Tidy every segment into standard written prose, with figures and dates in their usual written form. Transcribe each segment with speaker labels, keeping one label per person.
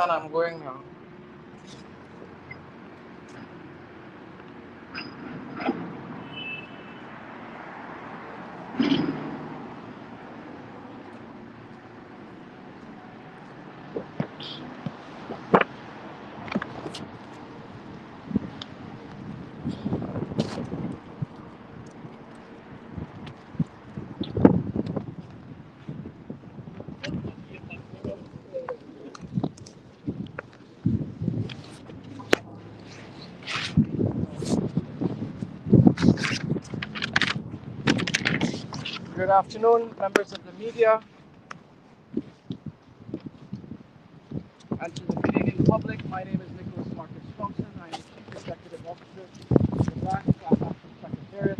Speaker 1: And I'm going now. Good afternoon, members of the media, and to the Canadian public. My name is Nicholas Marcus Thompson. I am the Chief Executive Officer of the Black Class Action Secretariat,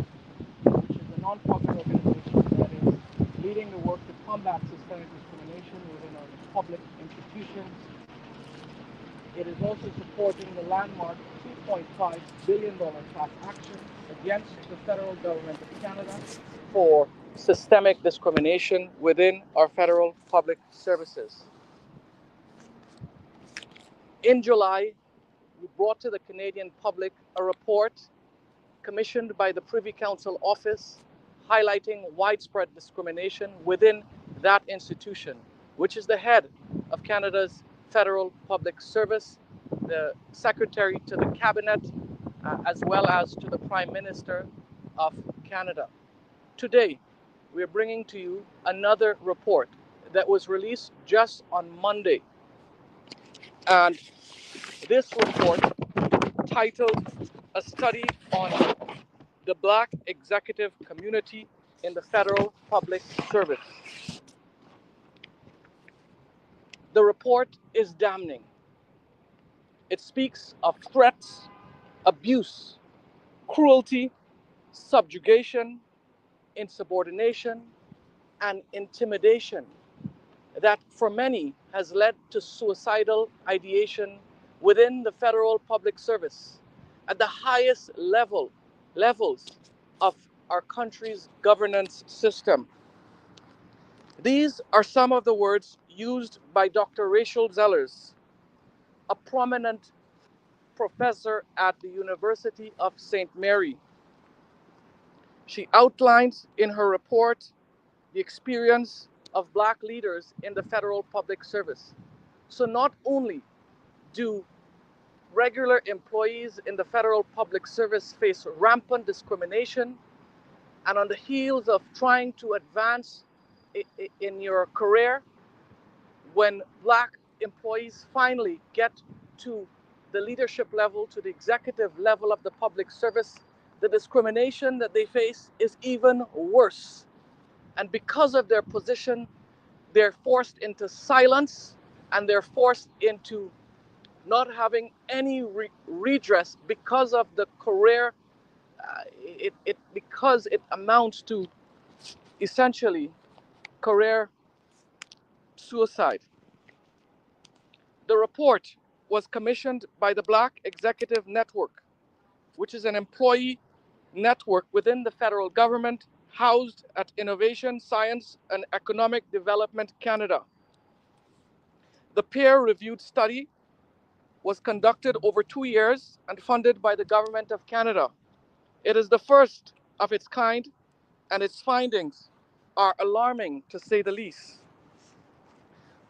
Speaker 1: which is a non-profit organization that is leading the work to combat systemic discrimination within our public institutions. It is also supporting the landmark $2.5 billion class action against the federal government of Canada for systemic discrimination within our federal public services. In July, we brought to the Canadian public a report commissioned by the Privy Council Office highlighting widespread discrimination within that institution, which is the head of Canada's federal public service, the Secretary to the Cabinet, as well as to the Prime Minister of Canada. Today, we are bringing to you another report that was released just on Monday. And this report, titled A Study on the Black Executive Community in the Federal Public Service. The report is damning. It speaks of threats, abuse, cruelty, subjugation, insubordination, and intimidation that for many has led to suicidal ideation within the federal public service at the highest levels of our country's governance system. These are some of the words used by Dr. Rachel Zellars, a prominent professor at the University of St. Mary. She outlines in her report the experience of Black leaders in the federal public service. So not only do regular employees in the federal public service face rampant discrimination, and on the heels of trying to advance in your career, when Black employees finally get to the leadership level, to the executive level of the public service, the discrimination that they face is even worse. And because of their position, they're forced into silence, and they're forced into not having any redress because of the career, because it amounts to essentially career suicide. The report was commissioned by the Black Executive Network, which is an employee network within the federal government housed at Innovation, Science and Economic Development Canada. The peer-reviewed study was conducted over 2 years and funded by the Government of Canada. It is the first of its kind, and its findings are alarming to say the least.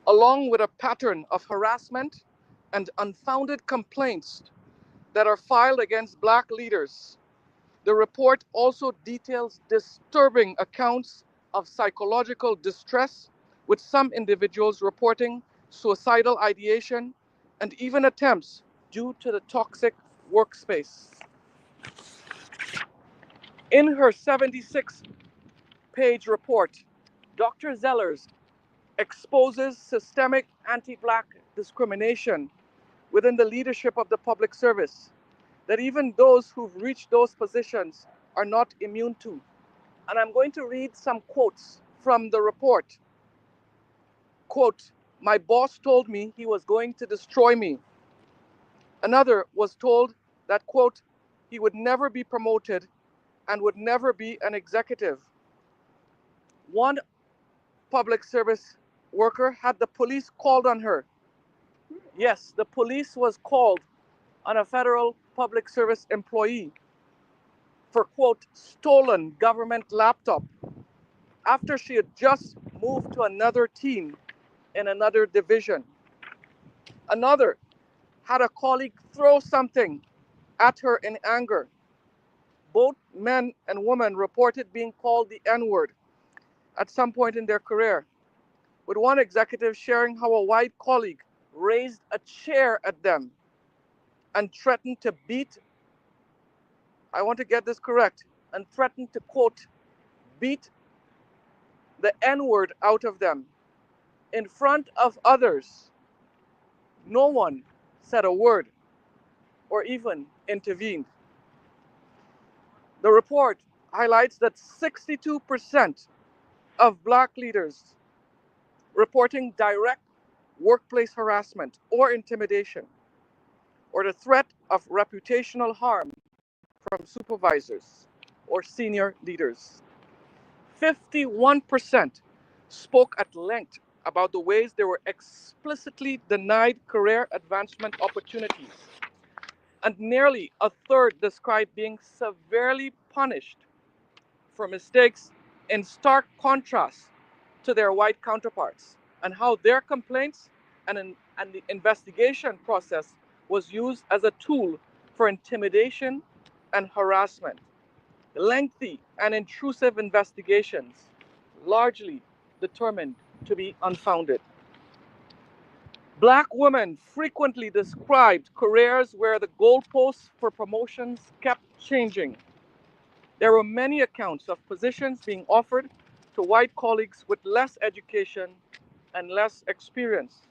Speaker 1: Along with a pattern of harassment and unfounded complaints that are filed against Black leaders, the report also details disturbing accounts of psychological distress, with some individuals reporting suicidal ideation and even attempts due to the toxic workspace. In her 76-page report, Dr. Zellars exposes systemic anti-Black discrimination within the leadership of the public service that even those who've reached those positions are not immune to. And I'm going to read some quotes from the report. Quote, "My boss told me he was going to destroy me." Another was told that, quote, "he would never be promoted and would never be an executive." One public service worker had the police called on her. Yes, the police was called on a federal public service employee for, quote, stolen government laptop after she had just moved to another team in another division. Another had a colleague throw something at her in anger. Both men and women reported being called the N-word at some point in their career, with one executive sharing how a white colleague raised a chair at them and threatened to beat, I want to get this correct, and threatened to, quote, beat the N-word out of them in front of others. No one said a word or even intervened. The report highlights that 62% of Black leaders reporting direct workplace harassment or intimidation or the threat of reputational harm from supervisors or senior leaders. 51% spoke at length about the ways they were explicitly denied career advancement opportunities, and nearly a third described being severely punished for mistakes, in stark contrast to their white counterparts, and how their complaints and the investigation process was used as a tool for intimidation and harassment. Lengthy and intrusive investigations, largely determined to be unfounded. Black women frequently described careers where the goalposts for promotions kept changing. There were many accounts of positions being offered to white colleagues with less education and less experience.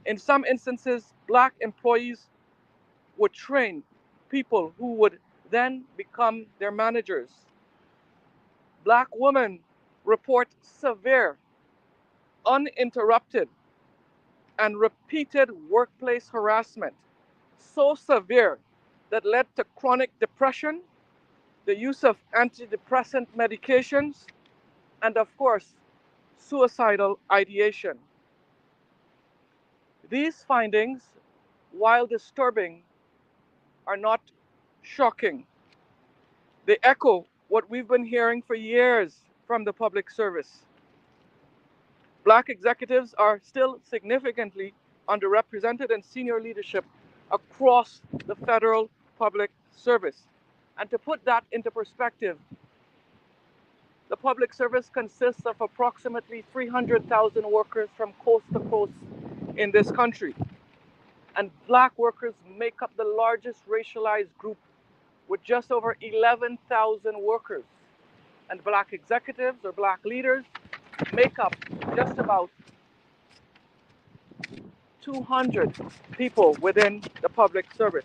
Speaker 1: In some instances, Black employees would train people who would then become their managers. Black women report severe, uninterrupted, and repeated workplace harassment, so severe that led to chronic depression, the use of antidepressant medications, and of course, suicidal ideation. These findings, while disturbing, are not shocking. They echo what we've been hearing for years from the public service. Black executives are still significantly underrepresented in senior leadership across the federal public service. And to put that into perspective, the public service consists of approximately 300,000 workers from coast to coast in this country. And Black workers make up the largest racialized group with just over 11,000 workers. And Black executives or Black leaders make up just about 200 people within the public service.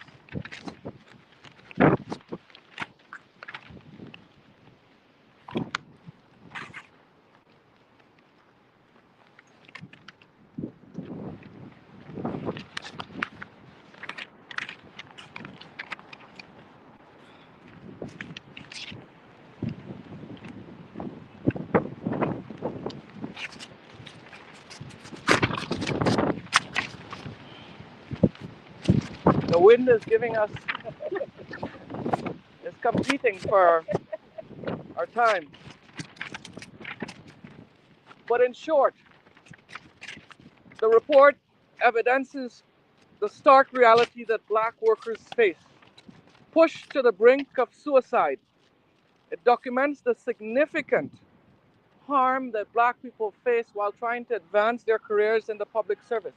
Speaker 1: The wind is giving us, is competing for our time. But in short, the report evidences the stark reality that Black workers face. Pushed to the brink of suicide, it documents the significant harm that Black people face while trying to advance their careers in the public service.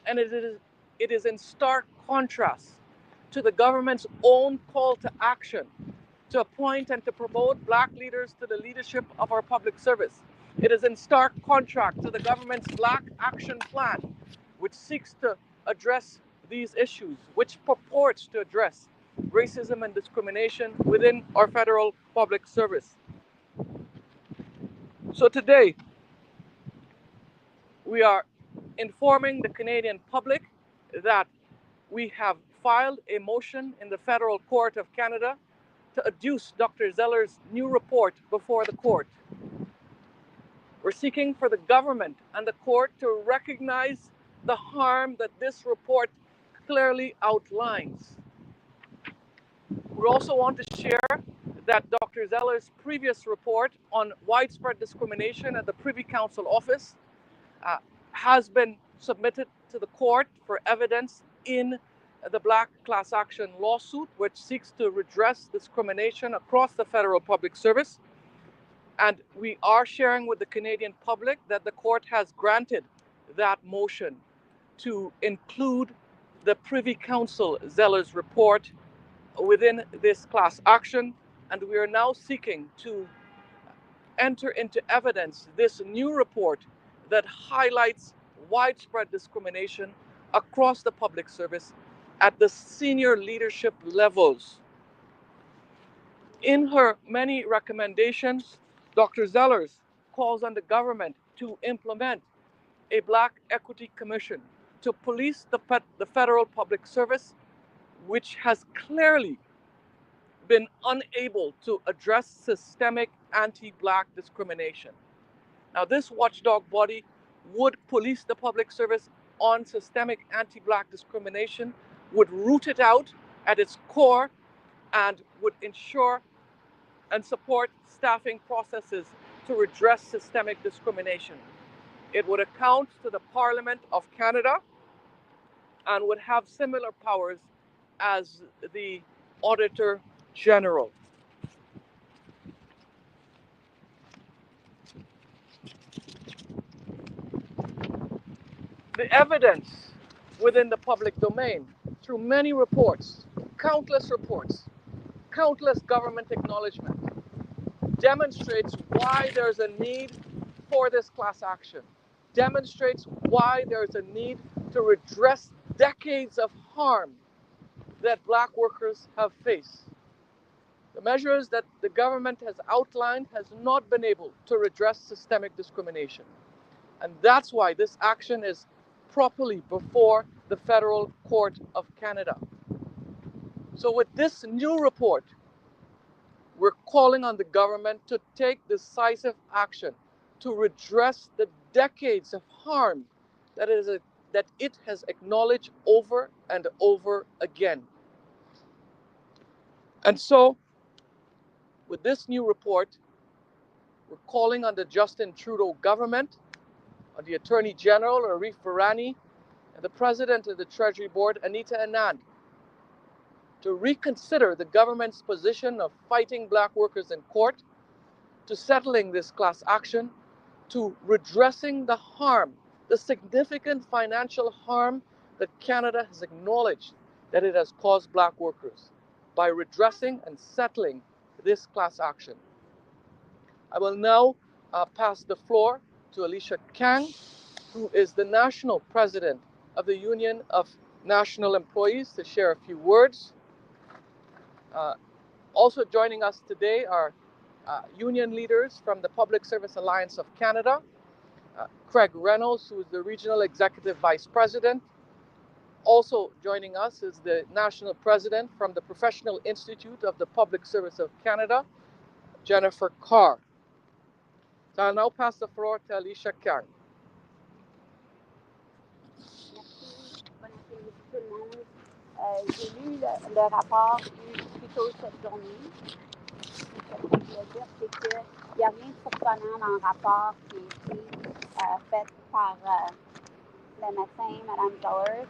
Speaker 1: And it is in stark contrast to the government's own call to action to appoint and to promote Black leaders to the leadership of our public service. It is in stark contrast to the government's Black Action Plan, which seeks to address these issues, which purports to address racism and discrimination within our federal public service. So today, we are informing the Canadian public that we have filed a motion in the Federal Court of Canada to adduce Dr. Zellars' new report before the court. We're seeking for the government and the court to recognize the harm that this report clearly outlines. We also want to share that Dr. Zellars' previous report on widespread discrimination at the Privy Council office has been submitted to the court for evidence in the Black Class Action lawsuit, which seeks to redress discrimination across the federal public service. And we are sharing with the Canadian public that the court has granted that motion to include the Privy Council Zellars report within this class action, and we are now seeking to enter into evidence this new report that highlights widespread discrimination across the public service at the senior leadership levels. In her many recommendations, Dr. Zellars calls on the government to implement a Black Equity Commission to police the federal public service, which has clearly been unable to address systemic anti-Black discrimination. Now, this watchdog body would police the public service on systemic anti-Black discrimination, would root it out at its core, and would ensure and support staffing processes to redress systemic discrimination. It would account to the Parliament of Canada and would have similar powers as the Auditor General. The evidence within the public domain through many reports, countless government acknowledgement, demonstrates why there's a need for this class action, demonstrates why there's a need to redress decades of harm that Black workers have faced. The measures that the government has outlined has not been able to redress systemic discrimination. And that's why this action is properly before the Federal Court of Canada. So with this new report, we're calling on the government to take decisive action to redress the decades of harm that it has acknowledged over and over again. And so, with this new report, we're calling on the Justin Trudeau government, on the Attorney General, Arif Virani, and the President of the Treasury Board, Anita Anand, to reconsider the government's position of fighting Black workers in court, to settling this class action, to redressing the harm, the significant financial harm that Canada has acknowledged that it has caused Black workers by redressing and settling this class action. I will now pass the floor to Alicia Kang, who is the National President of the Union of National Employees, to share a few words. Also joining us today are union leaders from the Public Service Alliance of Canada, Craig Reynolds, who is the Regional Executive Vice President. Also joining us is the National President from the Professional Institute of the Public Service of Canada, Jennifer Carr. So I'll now pass the floor to Alicia Kang.
Speaker 2: Merci. Bon après-midi tout le monde. J'ai lu le rapport plus tôt cette journée. Ce que je voulais dire, c'est qu'il n'y a rien de surprenant dans le rapport qui a été fait par le médecin, Mme Zellars,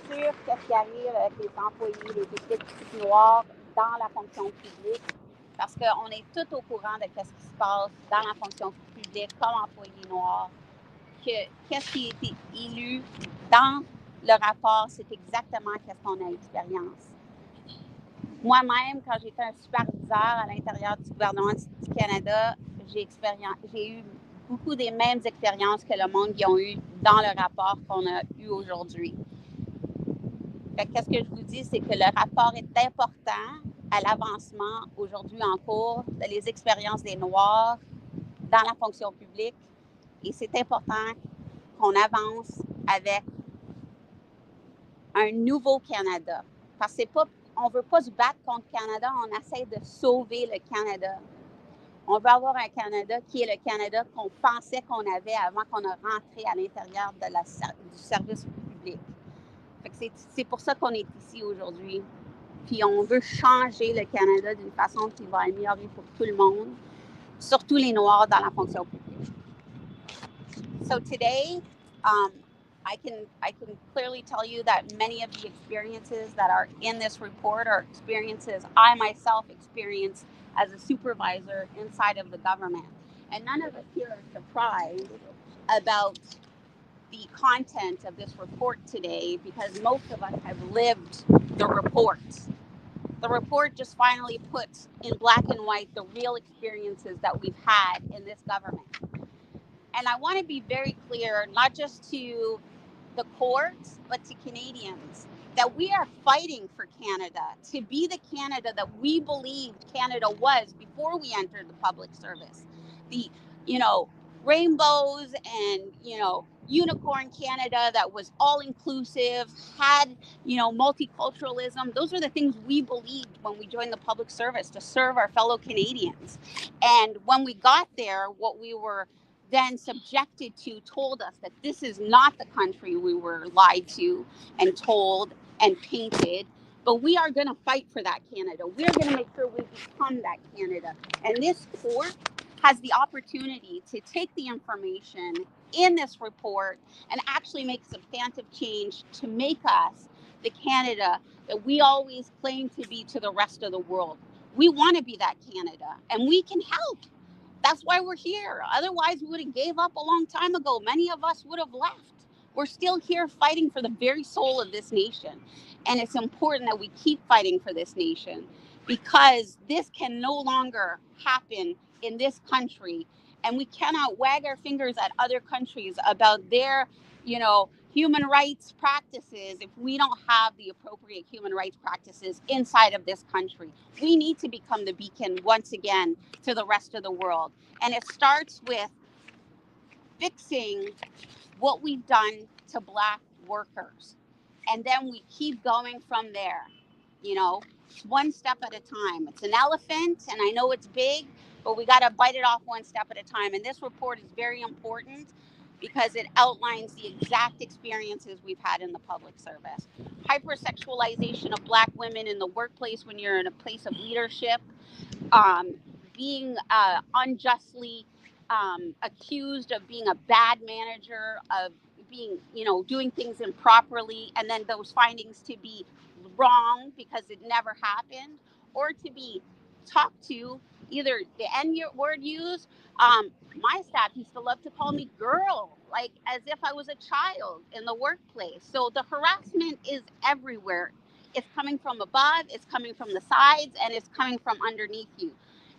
Speaker 2: sur ce qui arrive avec les employés, les équipes noires dans la fonction publique, parce qu'on est tout au courant de ce qui se passe dans la fonction publique comme employés noirs, qu'est-ce qui a été élu dans le rapport, c'est exactement ce qu'on a expérience. Moi-même, quand j'étais un superviseur à l'intérieur du gouvernement du Canada, j'ai eu beaucoup des mêmes expériences que le monde qui ont eu dans le rapport qu'on a eu aujourd'hui. Qu'est-ce que je vous dis, c'est que le rapport est important à l'avancement aujourd'hui en cours des expériences des Noirs dans la fonction publique, et c'est important qu'on avance avec un nouveau Canada. Parce qu'on ne veut pas se battre contre le Canada, on essaie de sauver le Canada. On veut avoir un Canada qui est le Canada qu'on pensait qu'on avait avant qu'on a rentré à l'intérieur de du service public. Fait que c'est pour ça qu'on est ici aujourd'hui. Puis on veut changer le Canada d'une façon qui va améliorer pour tout le monde, surtout les Noirs dans la fonction publique. So today, I can clearly tell you that many of the experiences that are in this report are experiences I myself experienced as a supervisor inside of the government. And none of us here are surprised about the content of this report today because most of us have lived the report. The report just finally puts in black and white the real experiences that we've had in this government. And I want to be very clear, not just to the courts, but to Canadians, that we are fighting for Canada to be the Canada that we believed Canada was before we entered the public service. The, rainbows and, unicorn Canada that was all inclusive, had, multiculturalism. Those are the things we believed when we joined the public service to serve our fellow Canadians. And when we got there, what we were then subjected to told us that this is not the country we were lied to and told and painted, but we are going to fight for that Canada. We're going to make sure we become that Canada. And this court has the opportunity to take the information in this report and actually make substantive change to make us the Canada that we always claim to be to the rest of the world. We want to be that Canada, and we can help. That's why we're here. Otherwise, we would have gave up a long time ago. Many of us would have left. We're still here fighting for the very soul of this nation. And it's important that we keep fighting for this nation because this can no longer happen in this country. And we cannot wag our fingers at other countries about their, human rights practices if we don't have the appropriate human rights practices inside of this country. We need to become the beacon once again to the rest of the world. And it starts with fixing what we've done to Black workers. And then we keep going from there. It's one step at a time. It's an elephant, and I know it's big, but we got to bite it off one step at a time. And this report is very important because it outlines the exact experiences we've had in the public service. Hypersexualization of Black women in the workplace when you're in a place of leadership, being unjustly accused of being a bad manager, of being, doing things improperly, and then those findings to be wrong because it never happened, or to be talked to, either the N word used. My staff used to love to call me girl, like as if I was a child in the workplace. So the harassment is everywhere. It's coming from above, it's coming from the sides, and it's coming from underneath you.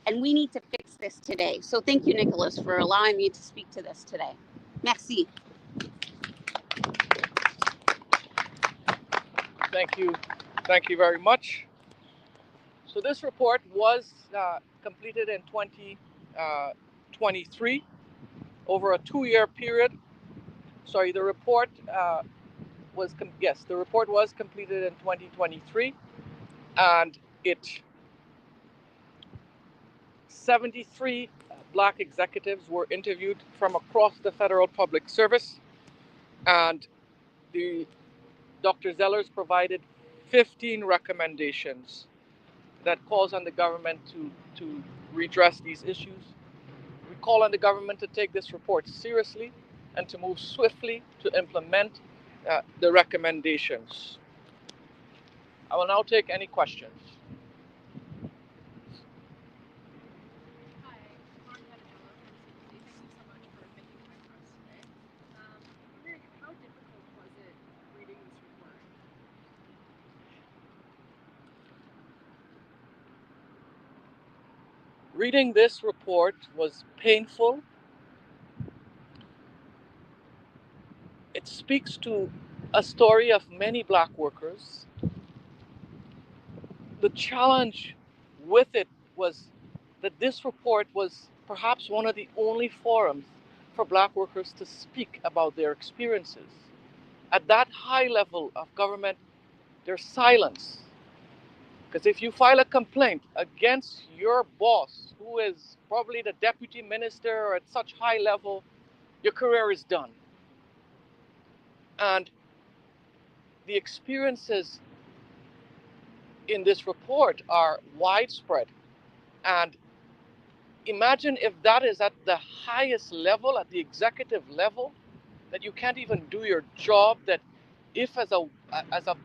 Speaker 2: And we need to fix this today. So thank you, Nicholas, for allowing me to speak to this today. Merci.
Speaker 1: Thank you. Thank you very much. So this report was completed in 2023 over a 2-year period. Sorry, the report was completed in 2023, and 73 Black executives were interviewed from across the federal public service, and Dr. Zellars provided 15 recommendations that calls on the government to redress these issues. We call on the government to take this report seriously and to move swiftly to implement the recommendations. I will now take any questions. Reading this report was painful. It speaks to a story of many Black workers. The challenge with it was that this report was perhaps one of the only forums for Black workers to speak about their experiences. At that high level of government, there's silence. Because if you file a complaint against your boss, who is probably the deputy minister or at such high level, your career is done. And the experiences in this report are widespread. And imagine if that is at the highest level, at the executive level, that you can't even do your job, that if as a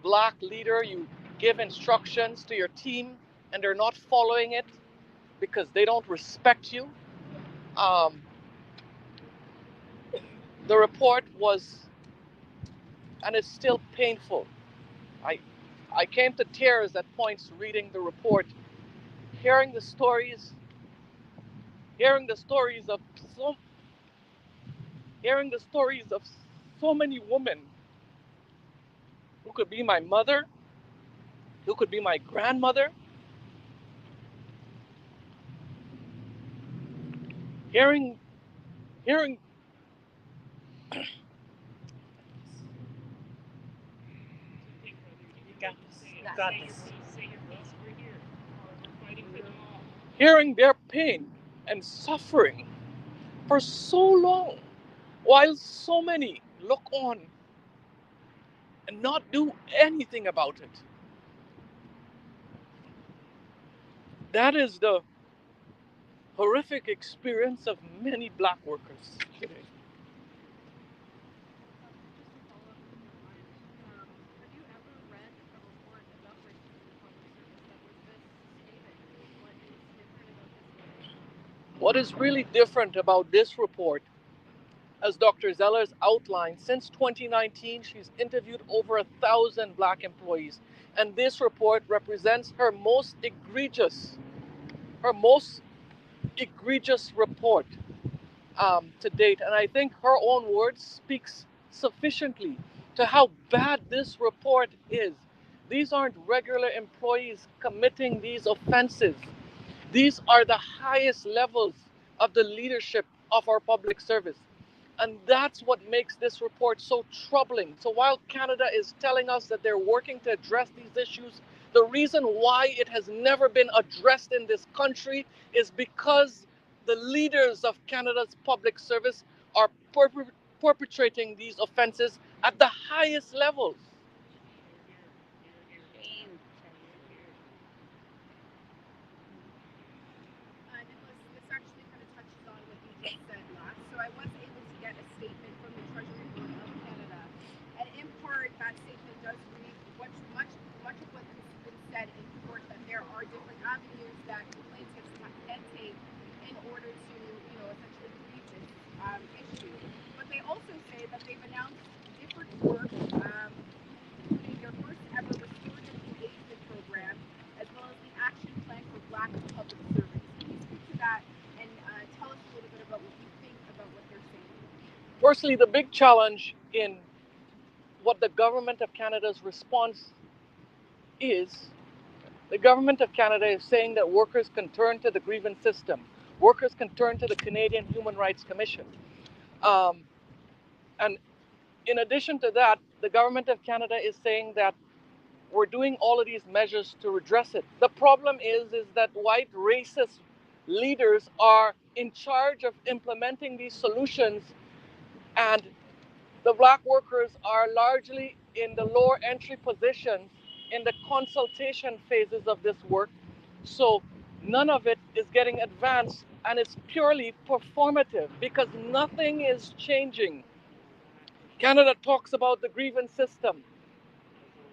Speaker 1: black leader you give instructions to your team and they're not following it because they don't respect you. The report was, and it's still painful. I came to tears at points reading the report, hearing the stories of so many women who could be my mother, who could be my grandmother, hearing you got this. Hearing their pain and suffering for so long, while so many look on and not do anything about it. That is the horrific experience of many black workers today. What is really different about this report, as Dr. Zellars outlined, since 2019, she's interviewed over 1,000 black employees. And this report represents her most egregious report to date. And I think her own words speaks sufficiently to how bad this report is. These aren't regular employees committing these offenses. These are the highest levels of the leadership of our public service. And that's what makes this report so troubling. So while Canada is telling us that they're working to address these issues, the reason why it has never been addressed in this country is because the leaders of Canada's public service are perpetrating these offenses at the highest levels.
Speaker 3: This actually kind of touches on what you just said last. So I was able to get a statement from the Treasury Board of Canada, and in part that statement does read much of what has been said in court, that there are different avenues that the plaintiffs can take in order to, essentially grieve this issue. But they also say that they've announced different work, including their first ever restorative engagement program, as well as the action plan for Black public service. That and tell us a little bit about what you think about what they're saying.
Speaker 1: Firstly, the big challenge in what the Government of Canada's response is, the Government of Canada is saying that workers can turn to the grievance system. Workers can turn to the Canadian Human Rights Commission. And in addition to that, the Government of Canada is saying that we're doing all of these measures to redress it. The problem is that white racist leaders are in charge of implementing these solutions, and the black workers are largely in the lower entry positions in the consultation phases of this work. So none of it is getting advanced, and it's purely performative because nothing is changing. Canada talks about the grievance system.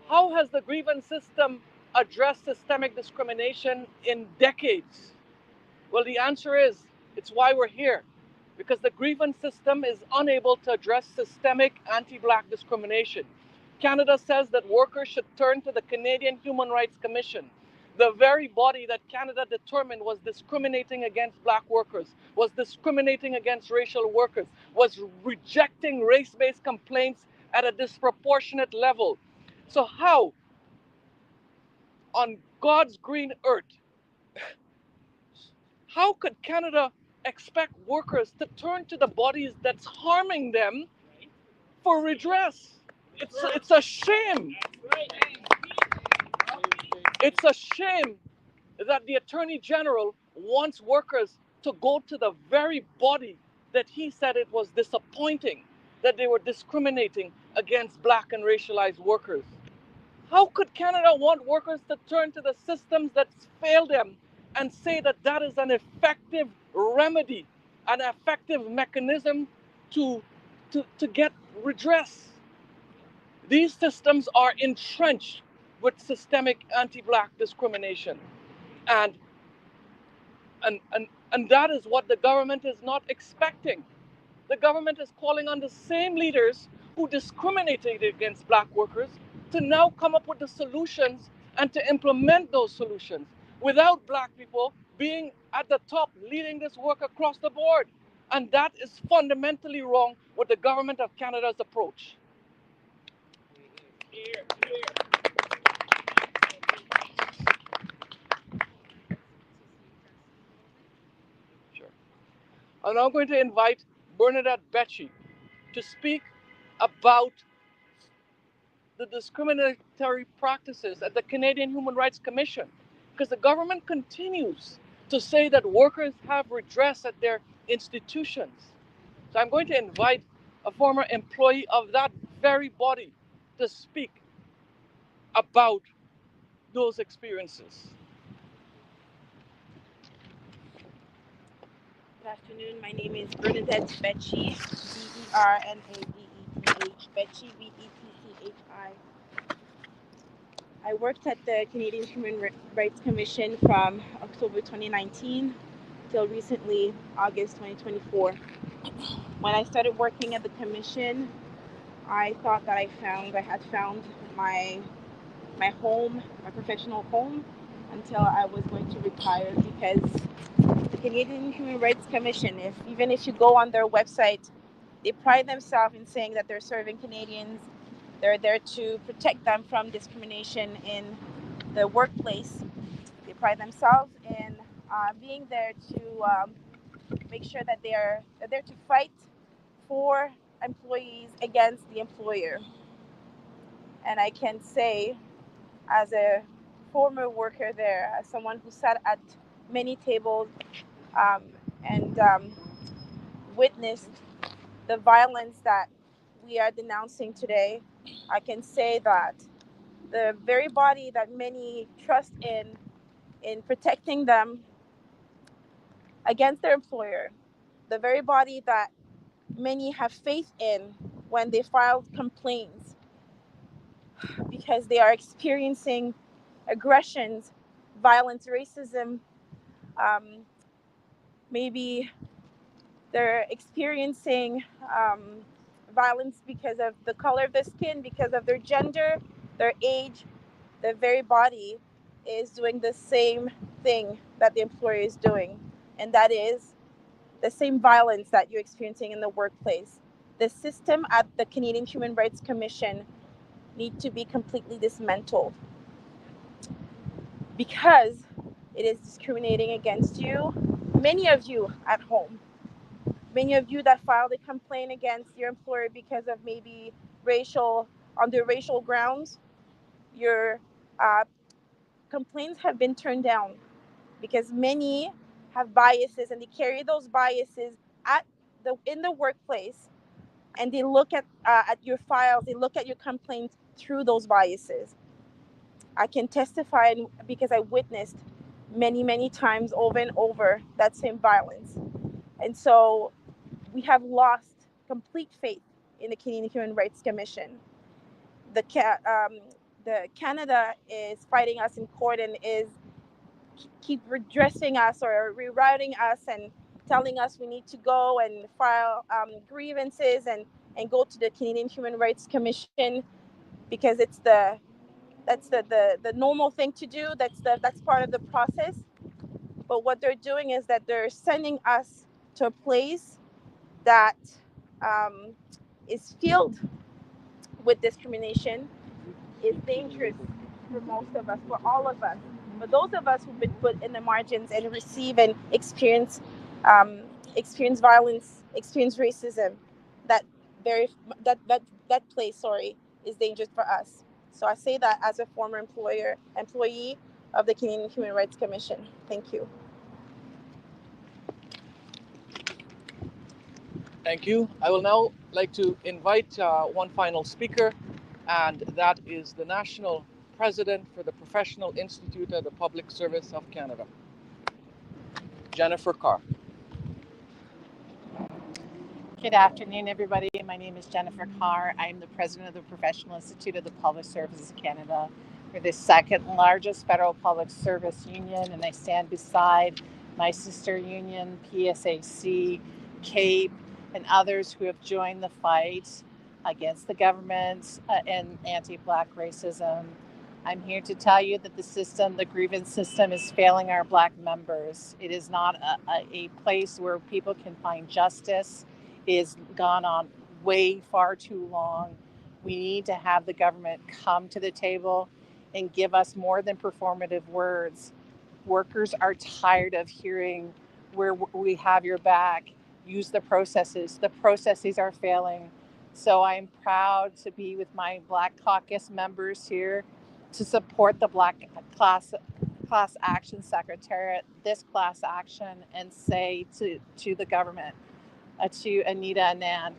Speaker 1: How has the grievance system addressed systemic discrimination in decades? Well, the answer is it's why we're here, because the grievance system is unable to address systemic anti-black discrimination. Canada says that workers should turn to the Canadian Human Rights Commission, the very body that Canada determined was discriminating against black workers, was discriminating against racial workers, was rejecting race-based complaints at a disproportionate level. So how, on God's green earth, how could Canada expect workers to turn to the bodies that's harming them for redress? It's a shame. It's a shame that the Attorney General wants workers to go to the very body that he said it was disappointing that they were discriminating against black and racialized workers. How could Canada want workers to turn to the systems that fail them and say that that is an effective remedy, an effective mechanism to, to get redress? These systems are entrenched with systemic anti-black discrimination. And, and that is what the government is not expecting. The government is calling on the same leaders who discriminated against black workers to now come up with the solutions and to implement those solutions without black people being at the top leading this work across the board. And that is fundamentally wrong with the government of Canada's approach. Sure. I'm now going to invite Bernadette Becci to speak about the discriminatory practices at the Canadian Human Rights Commission, because the government continues to say that workers have redress at their institutions. So I'm going to invite a former employee of that very body to speak about those experiences.
Speaker 4: Good afternoon. My name is Bernadette Becci, Bernadeth, Becci, Betchi. I worked at the Canadian Human Rights Commission from October 2019 till recently, August 2024. When I started working at the commission, I thought that I had found my home, my professional home, until I was going to retire, because the Canadian Human Rights Commission, even if you go on their website, they pride themselves in saying that they're serving Canadians. They're there to protect them from discrimination in the workplace. They pride themselves in being there to make sure that they're there to fight for employees against the employer. And I can say, as a former worker there, as someone who sat at many tables um, and witnessed the violence that we are denouncing today, I can say that the very body that many trust in protecting them against their employer, the very body that many have faith in when they file complaints because they are experiencing aggressions, violence, racism, um, maybe they're experiencing violence because of the color of their skin, because of their gender, their age. The very body is doing the same thing that the employer is doing, and that is the same violence that you're experiencing in the workplace. The system at the Canadian Human Rights Commission need to be completely dismantled, because it is discriminating against you. Many of you at home, many of you that filed a complaint against your employer because of maybe on the racial grounds, your uh, complaints have been turned down because many have biases, and they carry those biases in the workplace, and they look at your files, they look at your complaints through those biases. I can testify because I witnessed many times over and over that same violence. And so we have lost complete faith in the Canadian Human Rights Commission. The Canada is fighting us in court and is keep redressing us or rerouting us and telling us we need to go and file grievances and go to the Canadian Human Rights Commission because that's the normal thing to do. That's part of the process. But what they're doing is that they're sending us to a place that um, is filled with discrimination, is dangerous for most of us, for all of us. But those of us who've been put in the margins and receive and um, experience violence, experience racism, that very that place, is dangerous for us. So I say that as a former employee, of the Canadian Human Rights Commission. Thank you.
Speaker 1: Thank you. I will now like to invite one final speaker, and that is the National President for the Professional Institute of the Public Service of Canada, Jennifer Carr.
Speaker 5: Good afternoon, everybody. My name is Jennifer Carr. I'm the president of the Professional Institute of the Public Service of Canada. We're the second largest federal public service union, and I stand beside my sister union, PSAC, CAPE, and others who have joined the fight against the government and anti-Black racism. I'm here to tell you that the grievance system is failing our Black members. It is not a place where people can find justice. It has gone on way far too long. We need to have the government come to the table and give us more than performative words. Workers are tired of hearing where we have your back. Use the processes. The processes are failing. So I'm proud to be with my Black Caucus members here to support the Black Class Action Secretariat, this class action, and say to the government, to Anita and Nan,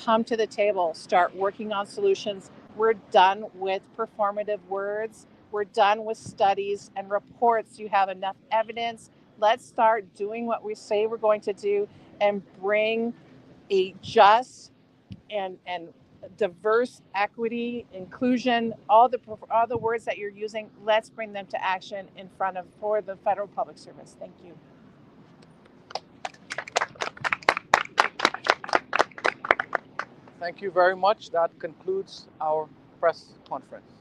Speaker 5: come to the table, start working on solutions. We're done with performative words. We're done with studies and reports. You have enough evidence. Let's start doing what we say we're going to do and bring a just and diverse equity, inclusion, all the words that you're using. Let's bring them to action for the federal public service. Thank you.
Speaker 1: Thank you very much. That concludes our press conference.